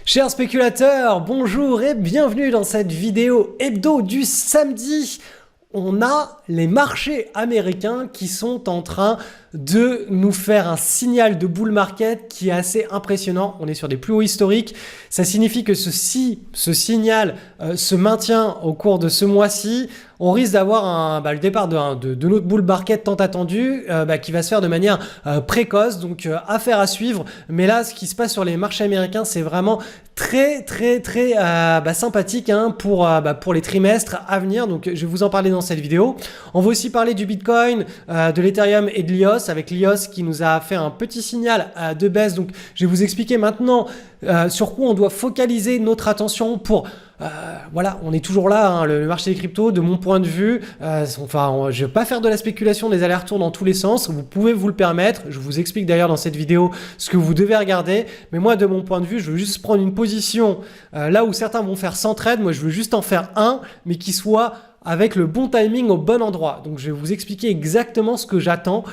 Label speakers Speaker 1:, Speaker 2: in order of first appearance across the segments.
Speaker 1: Chers spéculateurs, bonjour et bienvenue dans cette vidéo hebdo du samedi. On a les marchés américains qui sont en train de nous faire un signal de bull market qui est assez impressionnant. On est sur des plus hauts historiques. Ça signifie que si ce signal se maintient au cours de ce mois-ci, on risque d'avoir le départ de notre bull market tant attendu qui va se faire de manière précoce. Donc affaire à suivre. Mais là, ce qui se passe sur les marchés américains, c'est vraiment très sympathique pour les trimestres à venir. Donc je vais vous en parler dans cette vidéo. On va aussi parler du Bitcoin, de l'Ethereum et de l'IOS, avec l'IOS qui nous a fait un petit signal de baisse. Donc je vais vous expliquer maintenant sur quoi on doit focaliser notre attention pour... voilà, on est toujours là, hein, le marché des cryptos, de mon point de vue, je ne vais pas faire de la spéculation, des allers-retours dans tous les sens, vous pouvez vous le permettre, je vous explique d'ailleurs dans cette vidéo ce que vous devez regarder, mais moi de mon point de vue, je veux juste prendre une position là où certains vont faire 100 trades, moi je veux juste en faire un, mais qui soit avec le bon timing au bon endroit. Donc je vais vous expliquer exactement ce que j'attends,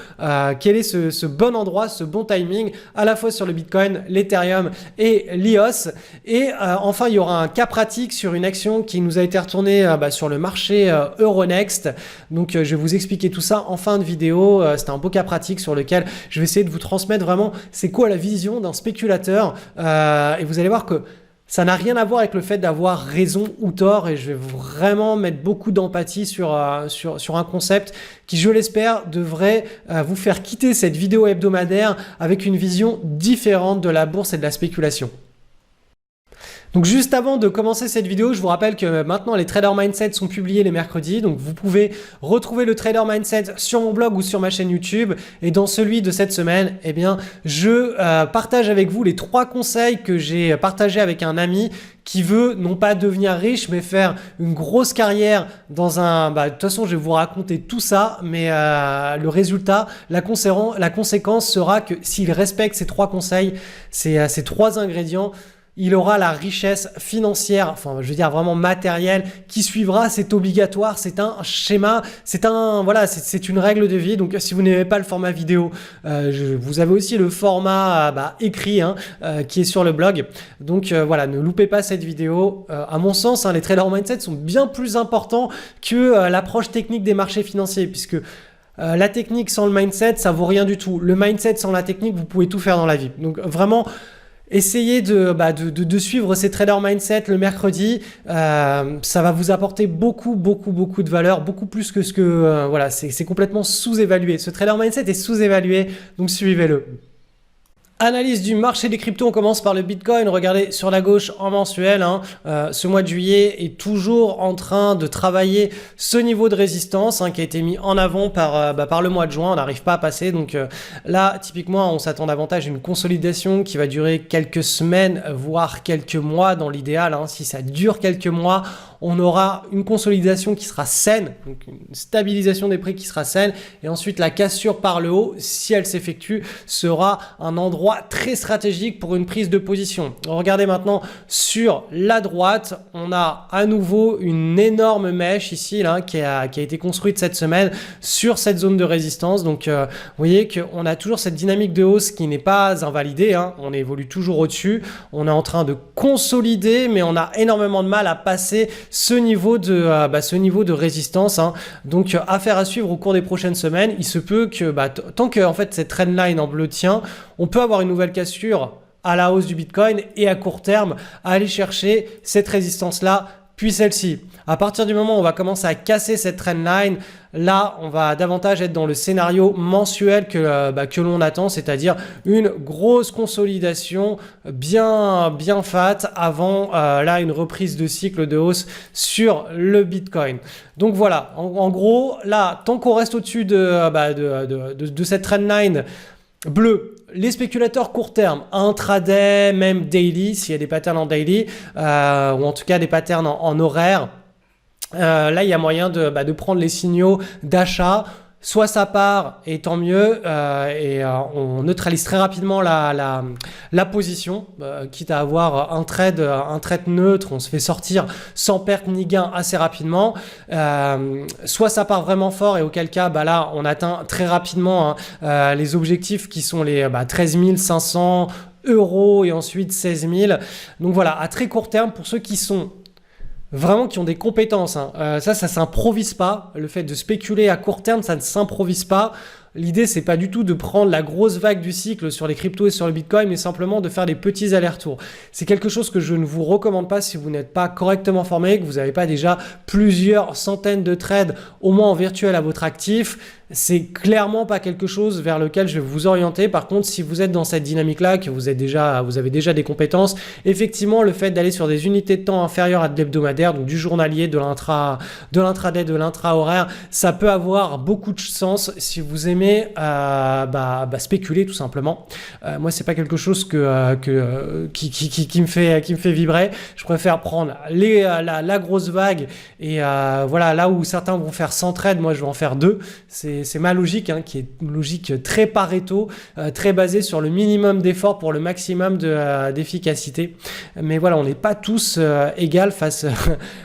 Speaker 1: quel est ce bon endroit, ce bon timing, à la fois sur le Bitcoin, l'Ethereum et l'IOS. Et enfin, il y aura un cas pratique sur une action qui nous a été retournée sur le marché Euronext. Donc je vais vous expliquer tout ça en fin de vidéo. C'était un beau cas pratique sur lequel je vais essayer de vous transmettre vraiment c'est quoi la vision d'un spéculateur. Et vous allez voir que ça n'a rien à voir avec le fait d'avoir raison ou tort, et je vais vraiment mettre beaucoup d'empathie sur un concept qui, je l'espère, devrait vous faire quitter cette vidéo hebdomadaire avec une vision différente de la bourse et de la spéculation. Donc juste avant de commencer cette vidéo, je vous rappelle que maintenant les Trader Mindset sont publiés les mercredis. Donc vous pouvez retrouver le Trader Mindset sur mon blog ou sur ma chaîne YouTube. Et dans celui de cette semaine, eh bien, je partage avec vous les 3 conseils que j'ai partagés avec un ami qui veut non pas devenir riche, mais faire une grosse carrière dans un... de toute façon, je vais vous raconter tout ça, mais le résultat, la conséquence sera que s'il respecte ces 3 conseils, ces 3 ingrédients, il aura la richesse financière, enfin je veux dire vraiment matérielle, qui suivra. C'est obligatoire, c'est un schéma, c'est une règle de vie. Donc si vous n'aimez pas le format vidéo, vous avez aussi le format écrit qui est sur le blog. Donc voilà, ne loupez pas cette vidéo. À mon sens, les Trader Mindset sont bien plus importants que l'approche technique des marchés financiers, puisque la technique sans le mindset, ça vaut rien du tout. Le mindset sans la technique, vous pouvez tout faire dans la vie. Donc vraiment... essayez de suivre ces Trader Mindset le mercredi, ça va vous apporter beaucoup de valeur, beaucoup plus que ce que... c'est complètement sous-évalué. Ce Trader Mindset est sous-évalué, donc suivez-le. Analyse du marché des cryptos, on commence par le Bitcoin. Regardez sur la gauche en mensuel, ce mois de juillet est toujours en train de travailler ce niveau de résistance qui a été mis en avant par le mois de juin. On n'arrive pas à passer, donc là typiquement on s'attend davantage à une consolidation qui va durer quelques semaines voire quelques mois dans l'idéal. Si ça dure quelques mois, on aura une consolidation qui sera saine, donc une stabilisation des prix qui sera saine, et ensuite la cassure par le haut, si elle s'effectue, sera un endroit très stratégique pour une prise de position. Regardez maintenant sur la droite, on a à nouveau une énorme mèche ici qui a été construite cette semaine sur cette zone de résistance. Donc vous voyez qu'on a toujours cette dynamique de hausse qui n'est pas invalidée, on évolue toujours au-dessus, on est en train de consolider, mais on a énormément de mal à passer ce niveau de résistance. Donc affaire à suivre au cours des prochaines semaines. Il se peut que tant que en fait cette trendline en bleu tient, on peut avoir une nouvelle cassure à la hausse du Bitcoin et à court terme aller chercher cette résistance là puis celle-ci. À partir du moment où on va commencer à casser cette trendline, là, on va davantage être dans le scénario mensuel que l'on attend, c'est-à-dire une grosse consolidation bien fat avant une reprise de cycle de hausse sur le Bitcoin. Donc voilà, en gros, là, tant qu'on reste au-dessus de cette trendline bleue, les spéculateurs court terme, intraday, même daily, s'il y a des patterns en daily, ou en tout cas des patterns en horaire, là il y a moyen de prendre les signaux d'achat. Soit ça part et tant mieux, on neutralise très rapidement la position, quitte à avoir un trade neutre, on se fait sortir sans perte ni gain assez rapidement. Soit ça part vraiment fort et auquel cas là on atteint très rapidement les objectifs qui sont les 13 500 euros et ensuite 16 000. Donc voilà, à très court terme, pour ceux qui sont vraiment qui ont des compétences, hein. Ça s'improvise pas. Le fait de spéculer à court terme, ça ne s'improvise pas. L'idée, c'est pas du tout de prendre la grosse vague du cycle sur les cryptos et sur le Bitcoin, mais simplement de faire des petits allers-retours. C'est quelque chose que je ne vous recommande pas si vous n'êtes pas correctement formé, que vous n'avez pas déjà plusieurs centaines de trades, au moins en virtuel, à votre actif. C'est clairement pas quelque chose vers lequel je vais vous orienter. Par contre, si vous êtes dans cette dynamique-là, que vous avez déjà des compétences, effectivement, le fait d'aller sur des unités de temps inférieures à de l'hebdomadaire, donc du journalier, de l'intraday, de l'intra-horaire, ça peut avoir beaucoup de sens si vous aimez spéculer tout simplement. Moi, c'est pas quelque chose qui me fait vibrer. Je préfère prendre la grosse vague et voilà, là où certains vont faire 100 trades, moi je vais en faire 2. C'est ma logique, hein, qui est une logique très Pareto, très basée sur le minimum d'effort pour le maximum d'efficacité. Mais voilà, on n'est pas tous égaux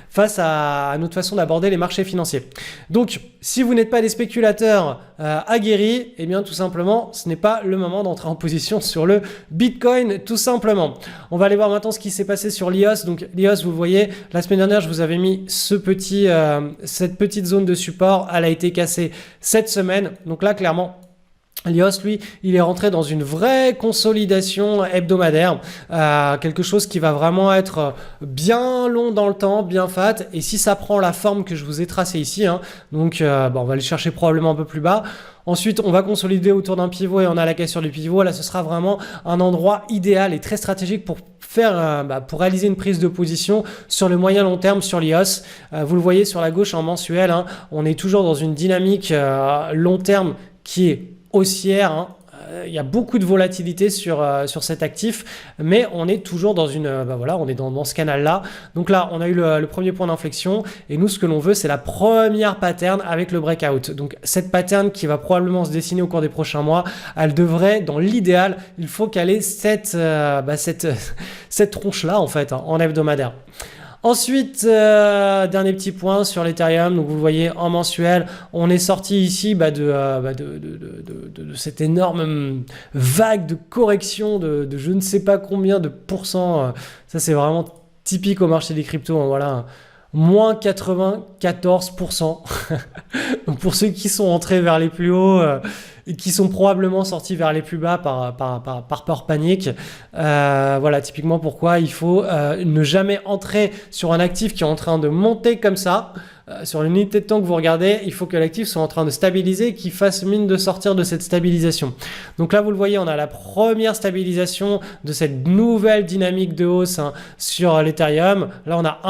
Speaker 1: face à notre façon d'aborder les marchés financiers. Donc, si vous n'êtes pas des spéculateurs aguerris, eh bien tout simplement, ce n'est pas le moment d'entrer en position sur le Bitcoin, tout simplement. On va aller voir maintenant ce qui s'est passé sur l'IOS. Donc l'IOS, vous voyez, la semaine dernière, je vous avais mis cette petite zone de support. Elle a été cassée cette semaine. Donc là, clairement, l'IOS, lui, il est rentré dans une vraie consolidation hebdomadaire, quelque chose qui va vraiment être bien long dans le temps, bien fat, et si ça prend la forme que je vous ai tracée ici, hein, donc on va le chercher probablement un peu plus bas. Ensuite, on va consolider autour d'un pivot et on a la cassure du pivot. Là, ce sera vraiment un endroit idéal et très stratégique pour pour réaliser une prise de position sur le moyen long terme sur l'IOS. Vous le voyez sur la gauche en mensuel, hein, on est toujours dans une dynamique long terme qui est haussière, hein. Il y a beaucoup de volatilité sur cet actif, mais on est toujours dans on est dans ce canal-là. Donc là, on a eu le premier point d'inflexion, et nous, ce que l'on veut, c'est la première pattern avec le breakout. Donc cette pattern qui va probablement se dessiner au cours des prochains mois, elle devrait, dans l'idéal, il faut qu'elle ait cette tronche-là, en fait, hein, en hebdomadaire. Ensuite, dernier petit point sur l'Ethereum. Donc vous voyez en mensuel, on est sorti ici de cette énorme vague de correction de je ne sais pas combien de pourcents. Ça c'est vraiment typique au marché des cryptos, hein, voilà. Moins 94%. Donc pour ceux qui sont entrés vers les plus hauts et qui sont probablement sortis vers les plus bas par peur panique, voilà typiquement pourquoi il faut ne jamais entrer sur un actif qui est en train de monter comme ça. Sur l'unité de temps que vous regardez, il faut que l'actif soit en train de stabiliser et qu'il fasse mine de sortir de cette stabilisation. Donc là, vous le voyez, on a la première stabilisation de cette nouvelle dynamique de hausse, hein, sur l'Ethereum. Là, on a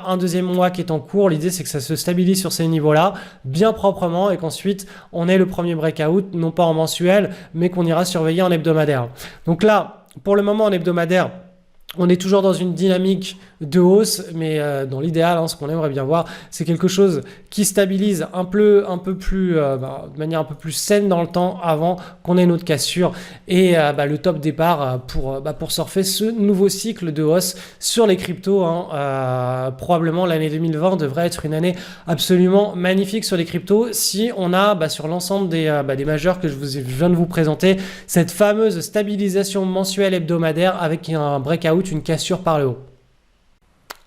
Speaker 1: un deuxième mois qui est en cours. L'idée, c'est que ça se stabilise sur ces niveaux-là, bien proprement, et qu'ensuite, on ait le premier breakout, non pas en mensuel, mais qu'on ira surveiller en hebdomadaire. Donc là, pour le moment, en hebdomadaire, on est toujours dans une dynamique de hausse, mais dans l'idéal, hein, ce qu'on aimerait bien voir, c'est quelque chose qui stabilise un peu plus, de manière un peu plus saine dans le temps avant qu'on ait notre cassure et le top départ pour surfer ce nouveau cycle de hausse sur les cryptos, hein. Probablement l'année 2020 devrait être une année absolument magnifique sur les cryptos si on a sur l'ensemble des majeurs que je viens de vous présenter cette fameuse stabilisation mensuelle hebdomadaire avec un breakout, une cassure par le haut.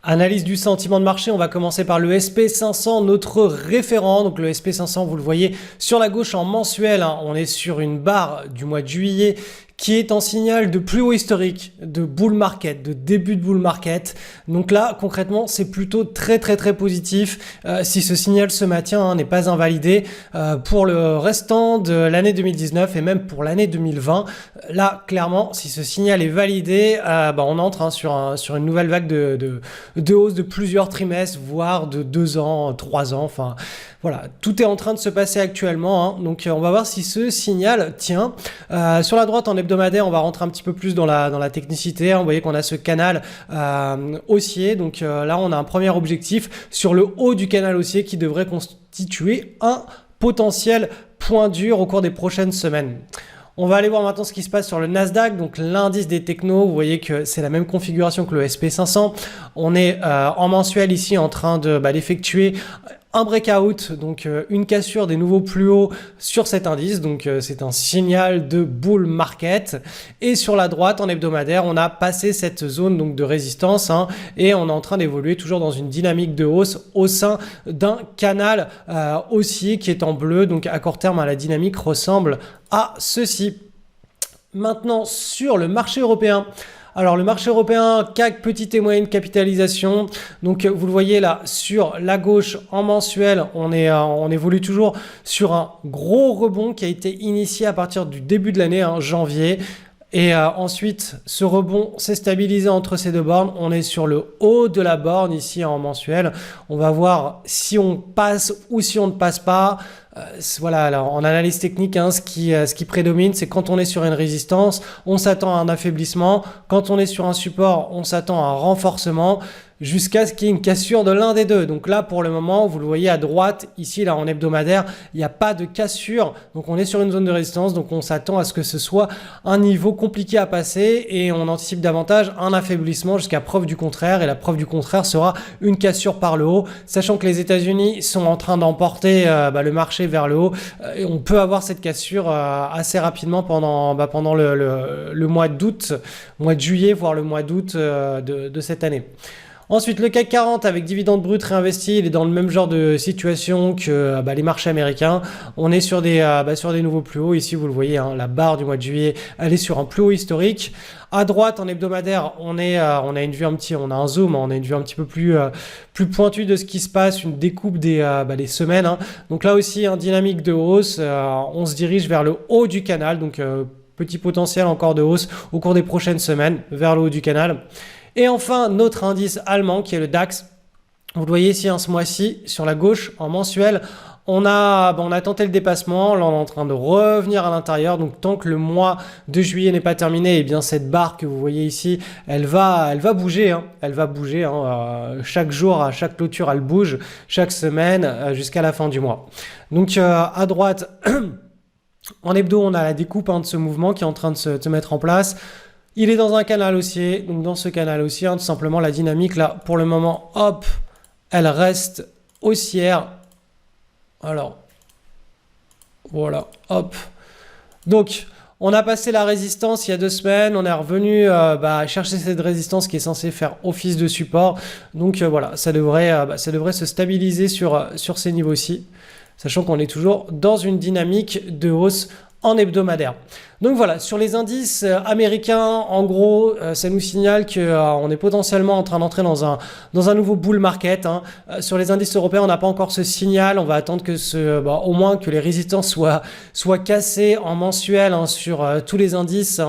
Speaker 1: Analyse du sentiment de marché, on va commencer par le SP500, notre référent. Donc le SP500, vous le voyez sur la gauche en mensuel, hein, on est sur une barre du mois de juillet qui est en signal de plus haut historique, de bull market, de début de bull market. Donc là, concrètement, c'est plutôt très positif. Si ce signal se maintient, hein, n'est pas invalidé pour le restant de l'année 2019 et même pour l'année 2020. Là, clairement, si ce signal est validé, on entre, hein, sur une nouvelle vague de hausse de plusieurs trimestres, voire de 2 ans, 3 ans. Enfin, voilà, tout est en train de se passer actuellement, hein. Donc on va voir si ce signal tient. Sur la droite en hebdomadaire, on va rentrer un petit peu plus dans la technicité, hein. Vous voyez qu'on a ce canal haussier. Donc là, on a un premier objectif sur le haut du canal haussier qui devrait constituer un potentiel point dur au cours des prochaines semaines. On va aller voir maintenant ce qui se passe sur le Nasdaq, donc l'indice des technos. Vous voyez que c'est la même configuration que le SP500. On est en mensuel ici en train d'effectuer un breakout, donc une cassure des nouveaux plus hauts sur cet indice, donc c'est un signal de bull market. Et sur la droite, en hebdomadaire, on a passé cette zone donc de résistance et on est en train d'évoluer toujours dans une dynamique de hausse au sein d'un canal haussier qui est en bleu, donc à court terme la dynamique ressemble à ceci. Maintenant sur le marché européen. Alors le marché européen, CAC, petite et moyenne capitalisation. Donc vous le voyez là sur la gauche en mensuel, on évolue toujours sur un gros rebond qui a été initié à partir du début de l'année, janvier. Et ensuite, ce rebond s'est stabilisé entre ces deux bornes. On est sur le haut de la borne ici en mensuel. On va voir si on passe ou si on ne passe pas. Voilà, alors en analyse technique, ce qui prédomine, c'est quand on est sur une résistance, on s'attend à un affaiblissement. Quand on est sur un support, on s'attend à un renforcement jusqu'à ce qu'il y ait une cassure de l'un des deux. Donc là, pour le moment, vous le voyez à droite, ici, là, en hebdomadaire, il n'y a pas de cassure. Donc on est sur une zone de résistance, donc on s'attend à ce que ce soit un niveau compliqué à passer et on anticipe davantage un affaiblissement jusqu'à preuve du contraire. Et la preuve du contraire sera une cassure par le haut, sachant que les États-Unis sont en train d'emporter le marché vers le haut. Et on peut avoir cette cassure assez rapidement pendant le mois d'août, mois de juillet, voire le mois d'août de cette année. Ensuite, le CAC 40 avec dividende brut réinvesti, il est dans le même genre de situation que les marchés américains. On est sur des nouveaux plus hauts. Ici, vous le voyez, la barre du mois de juillet, elle est sur un plus haut historique. À droite, en hebdomadaire, on a un zoom, on a une vue un petit peu plus pointue de ce qui se passe, une découpe des semaines. Donc là aussi, dynamique de hausse. On se dirige vers le haut du canal, donc petit potentiel encore de hausse au cours des prochaines semaines vers le haut du canal. Et enfin, notre indice allemand qui est le DAX. Vous le voyez ici ce mois-ci, sur la gauche, en mensuel, on a tenté le dépassement. Là, on est en train de revenir à l'intérieur. Donc, tant que le mois de juillet n'est pas terminé, eh bien, cette barre que vous voyez ici, elle va bouger. Elle va bouger. Chaque jour, à chaque clôture, elle bouge. Chaque semaine, jusqu'à la fin du mois. Donc, à droite, en hebdo, on a la découpe de ce mouvement qui est en train de se mettre en place. Il est dans un canal haussier, donc dans ce canal haussier, tout simplement la dynamique là, pour le moment, hop, elle reste haussière. Alors, voilà, hop. Donc, on a passé la résistance il y a 2 semaines, on est revenu chercher cette résistance qui est censée faire office de support. Donc voilà, ça devrait se stabiliser sur ces niveaux-ci, sachant qu'on est toujours dans une dynamique de hausse en hebdomadaire. Donc voilà, sur les indices américains, en gros, ça nous signale qu'on est potentiellement en train d'entrer dans un nouveau bull market. Sur les indices européens, on n'a pas encore ce signal. On va attendre que au moins que les résistances soient cassées en mensuel sur tous les indices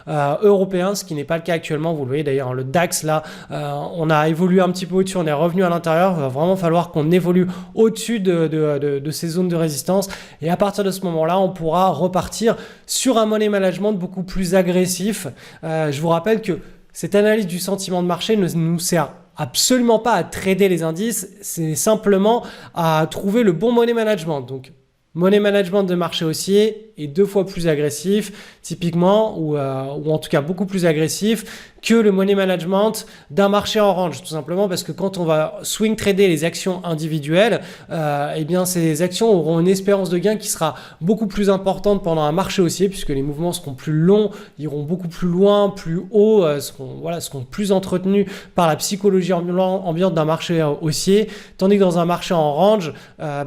Speaker 1: européens, ce qui n'est pas le cas actuellement. Vous le voyez d'ailleurs, le DAX là, on a évolué un petit peu au-dessus, on est revenu à l'intérieur. Il va vraiment falloir qu'on évolue au-dessus de ces zones de résistance. Et à partir de ce moment-là, on pourra repartir sur un money management beaucoup plus agressif. Je vous rappelle que cette analyse du sentiment de marché ne nous sert absolument pas à trader les indices, c'est simplement à trouver le bon money management. Donc, money management de marché haussier est 2 fois plus agressif, typiquement, ou en tout cas beaucoup plus agressif que le money management d'un marché en range, tout simplement parce que quand on va swing trader les actions individuelles, eh bien ces actions auront une espérance de gain qui sera beaucoup plus importante pendant un marché haussier, puisque les mouvements seront plus longs, iront beaucoup plus loin, plus haut, seront plus entretenus par la psychologie ambiante d'un marché haussier, tandis que dans un marché en range,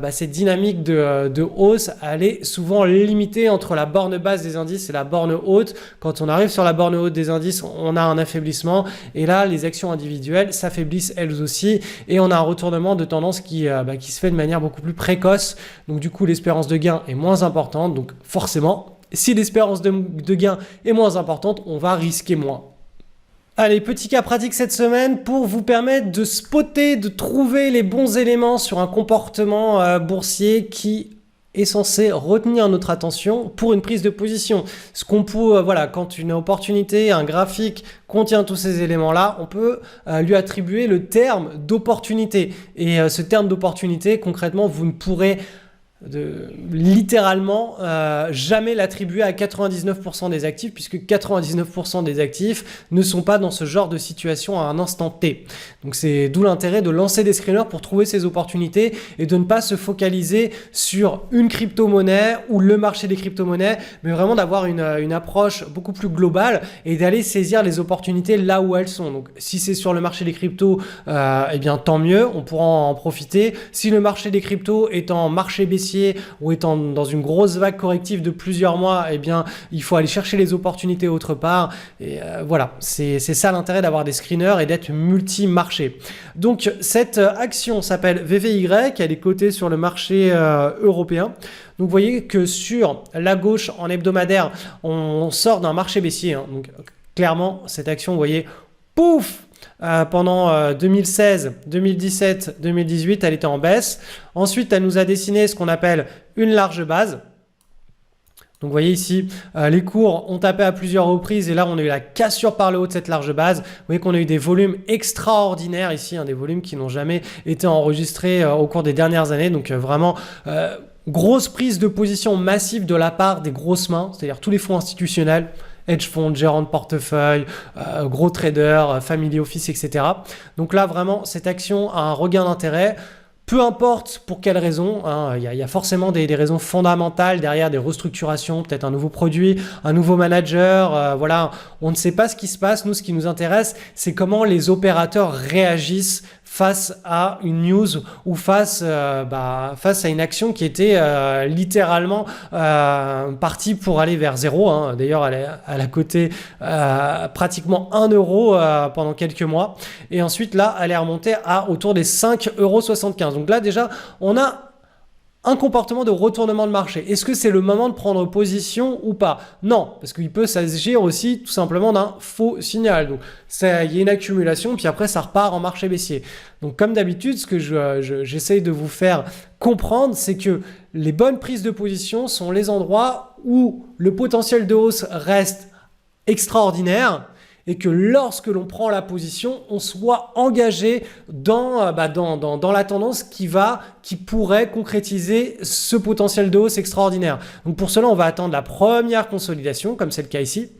Speaker 1: cette dynamique de hausse, elle est souvent limitée entre la borne basse des indices et la borne haute. Quand on arrive sur la borne haute des indices, on a un affaiblissement et là les actions individuelles s'affaiblissent elles aussi et on a un retournement de tendance qui se fait de manière beaucoup plus précoce. Donc du coup l'espérance de gain est moins importante, donc forcément si l'espérance de gain est moins importante, on va risquer moins. Allez, petit cas pratique cette semaine pour vous permettre de spotter, de trouver les bons éléments sur un comportement boursier qui est censé retenir notre attention pour une prise de position. Ce qu'on peut, quand une opportunité, un graphique contient tous ces éléments-là, on peut lui attribuer le terme d'opportunité. Et ce terme d'opportunité, concrètement, vous ne pourrez littéralement jamais l'attribuer à 99% des actifs, puisque 99% des actifs ne sont pas dans ce genre de situation à un instant T. Donc c'est d'où l'intérêt de lancer des screeners pour trouver ces opportunités et de ne pas se focaliser sur une crypto-monnaie ou le marché des crypto-monnaies, mais vraiment d'avoir une approche beaucoup plus globale et d'aller saisir les opportunités là où elles sont. Donc si c'est sur le marché des cryptos, eh bien tant mieux, on pourra en profiter. Si le marché des cryptos est en marché baissier ou étant dans une grosse vague corrective de plusieurs mois, eh bien, il faut aller chercher les opportunités autre part. Et voilà, c'est ça l'intérêt d'avoir des screeners et d'être multi-marché. Donc, cette action s'appelle VVY, elle est cotée sur le marché européen. Donc, vous voyez que sur la gauche, en hebdomadaire, on sort d'un marché baissier. Hein. Donc, clairement, cette action, vous voyez, pouf, pendant 2016, 2017, 2018, elle était en baisse. Ensuite, elle nous a dessiné ce qu'on appelle une large base. Donc, vous voyez ici, les cours ont tapé à plusieurs reprises et là, on a eu la cassure par le haut de cette large base. Vous voyez qu'on a eu des volumes extraordinaires ici, hein, des volumes qui n'ont jamais été enregistrés au cours des dernières années. Donc, vraiment, grosse prise de position massive de la part des grosses mains, c'est-à-dire tous les fonds institutionnels, hedge funds, gérants de portefeuille, gros traders, family office, etc. Donc là, vraiment, cette action a un regain d'intérêt. Peu importe pour quelles raisons, hein, y a forcément des raisons fondamentales derrière, des restructurations, peut-être un nouveau produit, un nouveau manager, voilà, on ne sait pas ce qui se passe. Nous, ce qui nous intéresse, c'est comment les opérateurs réagissent face à une news ou face à une action qui était littéralement partie pour aller vers zéro. Hein. D'ailleurs, elle a coté pratiquement 1 euro pendant quelques mois. Et ensuite, là, elle est remontée à autour des 5,75 €. Donc là, déjà, on a un comportement de retournement de marché. Est-ce que c'est le moment de prendre position ou pas? Non, parce qu'il peut s'agir aussi tout simplement d'un faux signal. Donc, il y a une accumulation, puis après, ça repart en marché baissier. Donc, comme d'habitude, ce que j'essaye de vous faire comprendre, c'est que les bonnes prises de position sont les endroits où le potentiel de hausse reste extraordinaire et que lorsque l'on prend la position, on soit engagé dans la tendance qui pourrait concrétiser ce potentiel de hausse extraordinaire. Donc pour cela, on va attendre la première consolidation, comme c'est le cas ici.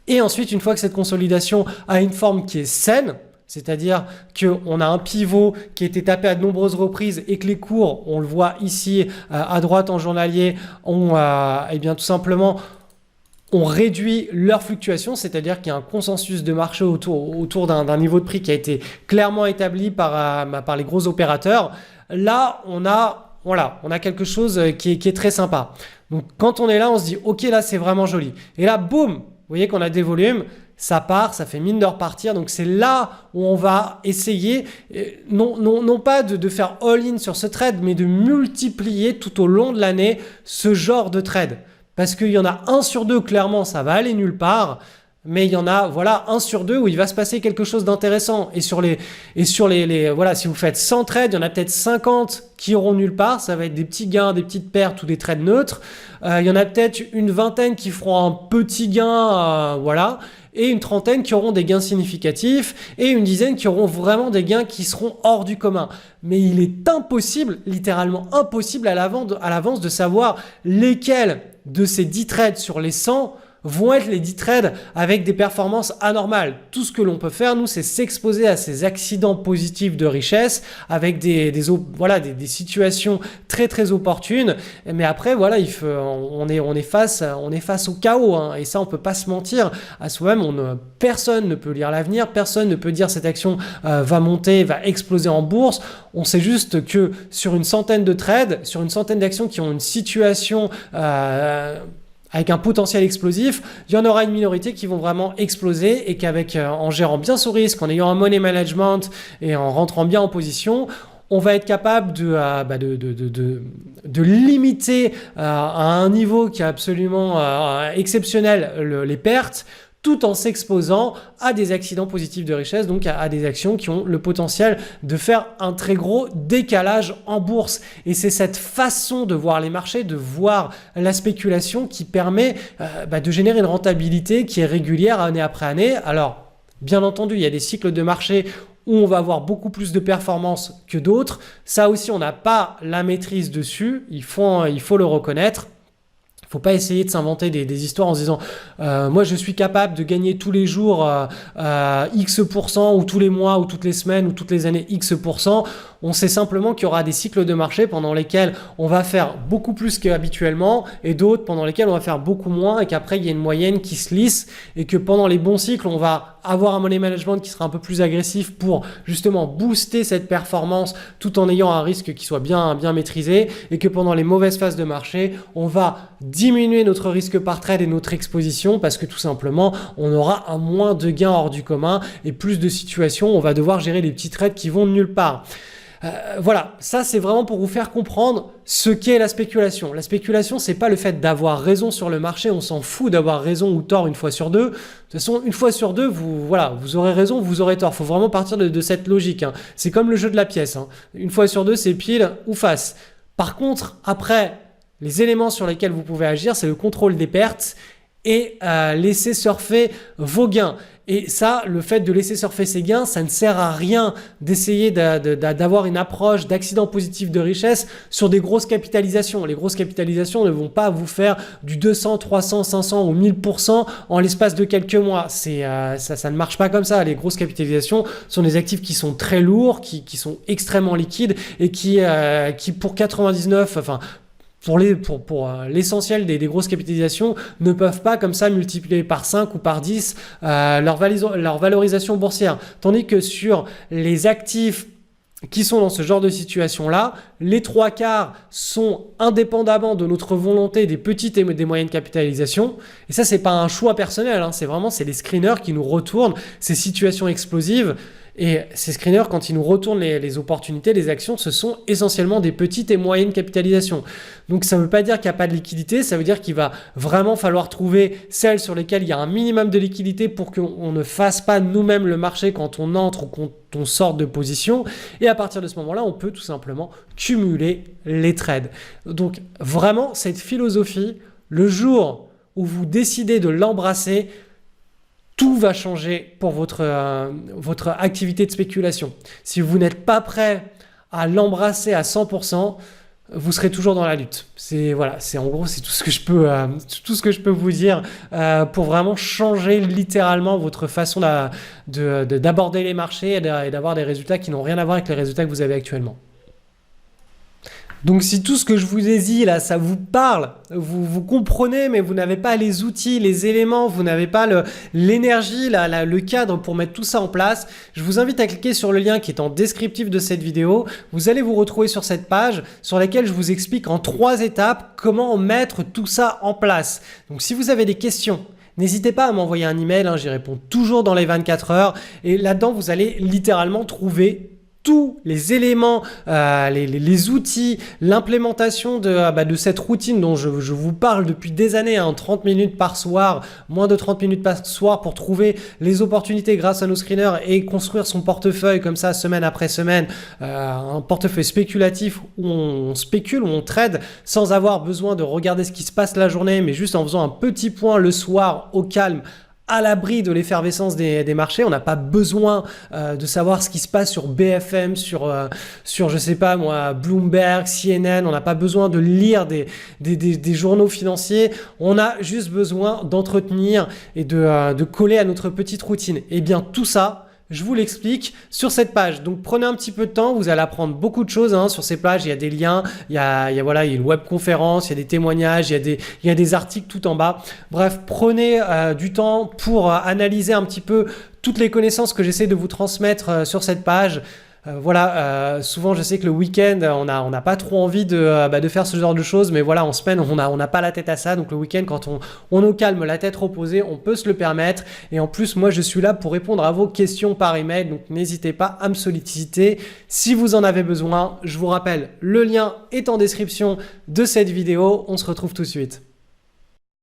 Speaker 1: Et ensuite, une fois que cette consolidation a une forme qui est saine, c'est-à-dire qu'on a un pivot qui a été tapé à de nombreuses reprises et que les cours, on le voit ici à droite en journalier, tout simplement on réduit leur fluctuation, c'est-à-dire qu'il y a un consensus de marché autour d'un niveau de prix qui a été clairement établi par les gros opérateurs. Là, on a quelque chose qui est très sympa. Donc, quand on est là, on se dit « Ok, là, c'est vraiment joli ». Et là, boum, vous voyez qu'on a des volumes, ça part, ça fait mine de repartir. Donc, c'est là où on va essayer, non pas de faire all-in sur ce trade, mais de multiplier tout au long de l'année ce genre de trade. Parce qu'il y en a 1 sur 2, clairement, ça va aller nulle part. Mais il y en a 1 sur 2 où il va se passer quelque chose d'intéressant. Et sur les si vous faites 100 trades, il y en a peut-être 50 qui iront nulle part. Ça va être des petits gains, des petites pertes ou des trades neutres. Il y en a peut-être une vingtaine qui feront un petit gain, et une trentaine qui auront des gains significatifs et une dizaine qui auront vraiment des gains qui seront hors du commun. Mais il est impossible, littéralement impossible à l'avance de savoir lesquels de ces 10 trades sur les 100 vont être les 10 trades avec des performances anormales. Tout ce que l'on peut faire, nous, c'est s'exposer à ces accidents positifs de richesse avec des situations très très opportunes. Mais après, on est face au chaos, hein, et ça, on peut pas se mentir à soi-même. Personne ne peut lire l'avenir, personne ne peut dire cette action va monter, va exploser en bourse. On sait juste que sur une centaine de trades, sur une centaine d'actions qui ont une situation avec un potentiel explosif, il y en aura une minorité qui vont vraiment exploser et en gérant bien son risque, en ayant un money management et en rentrant bien en position, on va être capable de limiter à un niveau qui est absolument exceptionnel les pertes, tout en s'exposant à des accidents positifs de richesse, donc à des actions qui ont le potentiel de faire un très gros décalage en bourse. Et c'est cette façon de voir les marchés, de voir la spéculation qui permet de générer une rentabilité qui est régulière année après année. Alors, bien entendu, il y a des cycles de marché où on va avoir beaucoup plus de performance que d'autres. Ça aussi, on n'a pas la maîtrise dessus, il faut le reconnaître. Il ne faut pas essayer de s'inventer des histoires en se disant moi je suis capable de gagner tous les jours X% ou tous les mois ou toutes les semaines ou toutes les années X%. On sait simplement qu'il y aura des cycles de marché pendant lesquels on va faire beaucoup plus qu'habituellement et d'autres pendant lesquels on va faire beaucoup moins et qu'après il y a une moyenne qui se lisse et que pendant les bons cycles on va avoir un money management qui sera un peu plus agressif pour justement booster cette performance tout en ayant un risque qui soit bien maîtrisé et que pendant les mauvaises phases de marché on va diminuer notre risque par trade et notre exposition parce que tout simplement on aura un moins de gains hors du commun et plus de situations où on va devoir gérer les petits trades qui vont de nulle part. Voilà, ça c'est vraiment pour vous faire comprendre ce qu'est la spéculation. La spéculation, c'est pas le fait d'avoir raison sur le marché, on s'en fout d'avoir raison ou tort une fois sur deux. De toute façon, une fois sur deux, vous aurez raison, vous aurez tort. Il faut vraiment partir de cette logique. Hein. C'est comme le jeu de la pièce. Hein. Une fois sur deux, c'est pile ou face. Par contre, après, les éléments sur lesquels vous pouvez agir, c'est le contrôle des pertes et laisser surfer vos gains. Et ça, le fait de laisser surfer ses gains, ça ne sert à rien d'essayer d'avoir une approche d'accident positif de richesse sur des grosses capitalisations. Les grosses capitalisations ne vont pas vous faire du 200, 300, 500 ou 1000% en l'espace de quelques mois. Ça ne marche pas comme ça. Les grosses capitalisations sont des actifs qui sont très lourds, qui sont extrêmement liquides et qui pour 99, pour l'essentiel des grosses capitalisations ne peuvent pas comme ça multiplier par 5 ou par 10 leur valorisation boursière. Tandis que sur les actifs qui sont dans ce genre de situation-là, les 3/4 sont indépendamment de notre volonté des petites et des moyennes capitalisations. Et ça, c'est pas un choix personnel, hein, c'est les screeners qui nous retournent ces situations explosives. Et ces screeners, quand ils nous retournent les opportunités, les actions, ce sont essentiellement des petites et moyennes capitalisations. Donc ça ne veut pas dire qu'il n'y a pas de liquidité, ça veut dire qu'il va vraiment falloir trouver celles sur lesquelles il y a un minimum de liquidité pour qu'on ne fasse pas nous-mêmes le marché quand on entre ou quand on sort de position. Et à partir de ce moment-là, on peut tout simplement cumuler les trades. Donc vraiment, cette philosophie, le jour où vous décidez de l'embrasser, tout va changer pour votre activité de spéculation. Si vous n'êtes pas prêt à l'embrasser à 100%, vous serez toujours dans la lutte. En gros, c'est tout ce que je peux vous dire pour vraiment changer littéralement votre façon d'aborder les marchés et d'avoir des résultats qui n'ont rien à voir avec les résultats que vous avez actuellement. Donc si tout ce que je vous ai dit là, ça vous parle, vous comprenez, mais vous n'avez pas les outils, les éléments, vous n'avez pas l'énergie, le cadre pour mettre tout ça en place, je vous invite à cliquer sur le lien qui est en descriptif de cette vidéo. Vous allez vous retrouver sur cette page sur laquelle je vous explique en 3 étapes comment mettre tout ça en place. Donc si vous avez des questions, n'hésitez pas à m'envoyer un email, hein, j'y réponds toujours dans les 24 heures. Et là-dedans, vous allez littéralement trouver tous les éléments, les outils, l'implémentation de cette routine dont je vous parle depuis des années, hein, 30 minutes par soir, moins de 30 minutes par soir pour trouver les opportunités grâce à nos screeners et construire son portefeuille comme ça semaine après semaine, un portefeuille spéculatif où on spécule, où on trade sans avoir besoin de regarder ce qui se passe la journée, mais juste en faisant un petit point le soir au calme, à l'abri de l'effervescence des marchés. On n'a pas besoin de savoir ce qui se passe sur BFM, sur je sais pas moi, Bloomberg, CNN. On n'a pas besoin de lire des journaux financiers. On a juste besoin d'entretenir et de coller à notre petite routine. Et bien tout ça, je vous l'explique sur cette page. Donc prenez un petit peu de temps, vous allez apprendre beaucoup de choses, hein. Sur ces pages, il y a des liens, il y a une webconférence, il y a des témoignages, il y a des articles tout en bas. Bref, prenez du temps pour analyser un petit peu toutes les connaissances que j'essaie de vous transmettre sur cette page. Souvent je sais que le week-end on n'a pas trop envie de faire ce genre de choses, mais voilà, en semaine on n'a pas la tête à ça, donc le week-end quand on est au calme, la tête reposée, on peut se le permettre. Et en plus moi je suis là pour répondre à vos questions par email, donc n'hésitez pas à me solliciter si vous en avez besoin. Je vous rappelle, le lien est en description de cette vidéo. On se retrouve tout de suite.